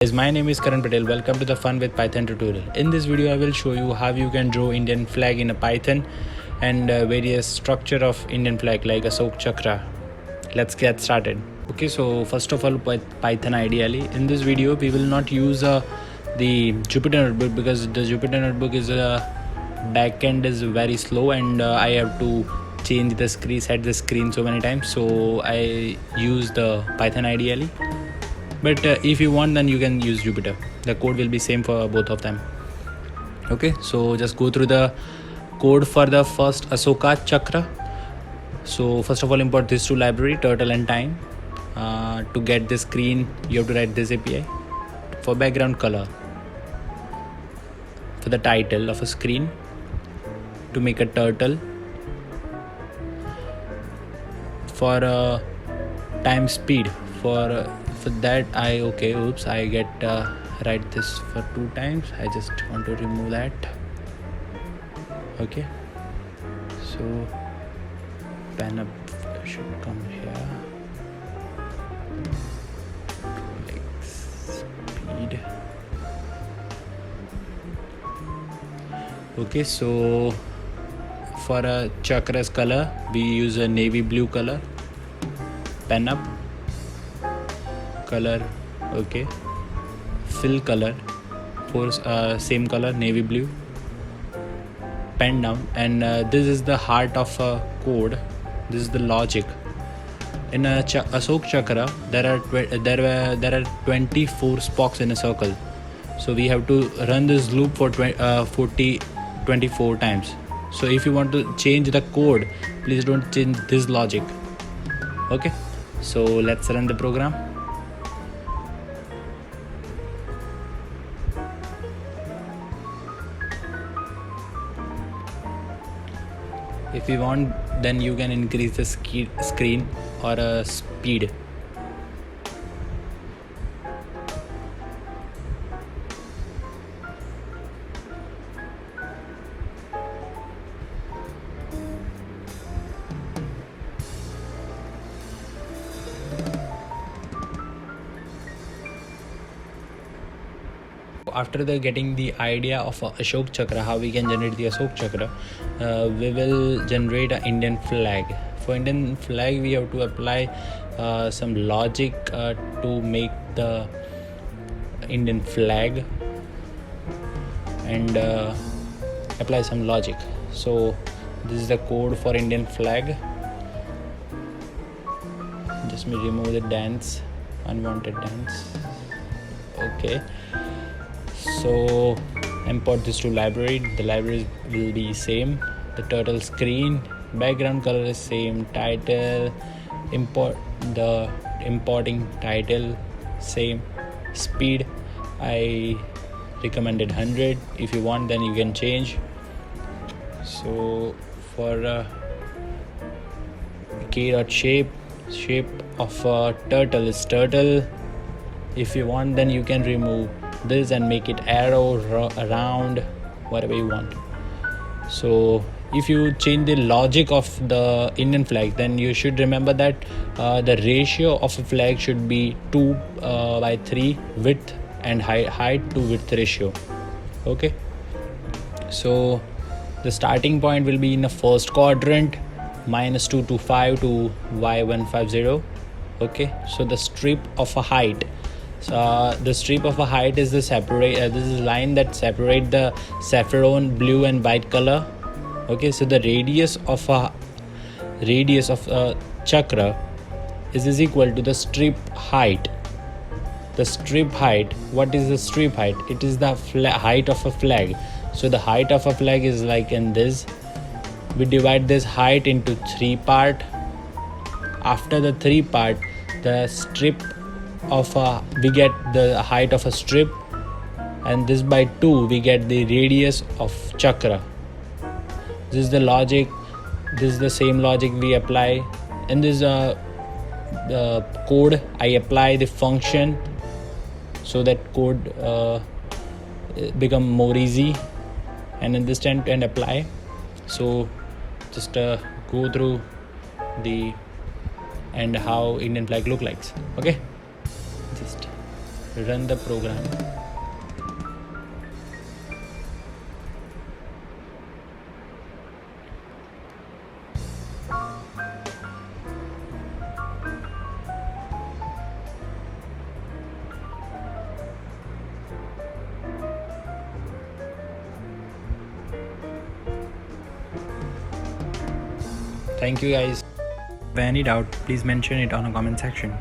Guys, my name is Karan Patel. Welcome to the Fun with Python tutorial. In this video, I will show you how you can draw Indian flag in a Python and various structure of Indian flag like Ashok Chakra. Let's get started. Okay, so first of all, Python ideally. In this video, we will not use the Jupyter notebook because the Jupyter notebook is backend is very slow and I have to change the screen, set the screen so many times. So I use the Python ideally. But if you want, then you can use Jupyter. The code will be same for both of them. Okay, so just go through the code for the first Ashoka Chakra. So first of all, import these two library, turtle and time. To get the screen, you have to write this API. For background color, for the title of a screen, to make a turtle. For time speed, for that I get write this for 2 times. I just want to remove that. Okay, so pen up should come here, like speed. Okay, so for a chakra's color, we use a navy blue color. Pen up, color, okay, fill color for same color, navy blue. Pen down, and this is the heart of a code. This is the logic. In a Ashok Chakra, there are 24 spokes in a circle. So we have to run this loop for 24 times. So if you want to change the code, please don't change this logic. Okay, so let's run the program. If you want, then you can increase the screen or speed. After getting the idea of Ashok Chakra, how we can generate the Ashok Chakra, we will generate an Indian flag. For Indian flag, we have to apply some logic to make the Indian flag and apply some logic. So this is the code for Indian flag. Just me remove the dance, unwanted dance. Okay, so import this to library. The library will be same. The turtle screen, background color is same. Title, importing title same. Speed, I recommended 100. If you want, then you can change. So for shape of turtle is turtle. If you want, then you can remove this and make it arrow, around, whatever you want. So if you change the logic of the Indian flag, then you should remember that the ratio of a flag should be 2:3 width and height to width ratio. Okay, so the starting point will be in the first quadrant, -225 to y150. Okay, so the strip of a height, the strip of a height is the this is line that separate the saffron blue and white color. Okay, so the radius of a chakra is equal to the strip height. The strip height, what is the strip height? It is the height of a flag. So the height of a flag is like in this. We divide this height into 3 part. After the 3 part, the strip of we get the height of a strip, and this by 2 we get the radius of chakra. This is the logic. This is the same logic we apply in this the code. I apply the function so that code become more easy and understand and apply. So just go through the and how Indian flag look like. Okay, just run the program. Thank you guys. If any doubt, please mention it on a comment section.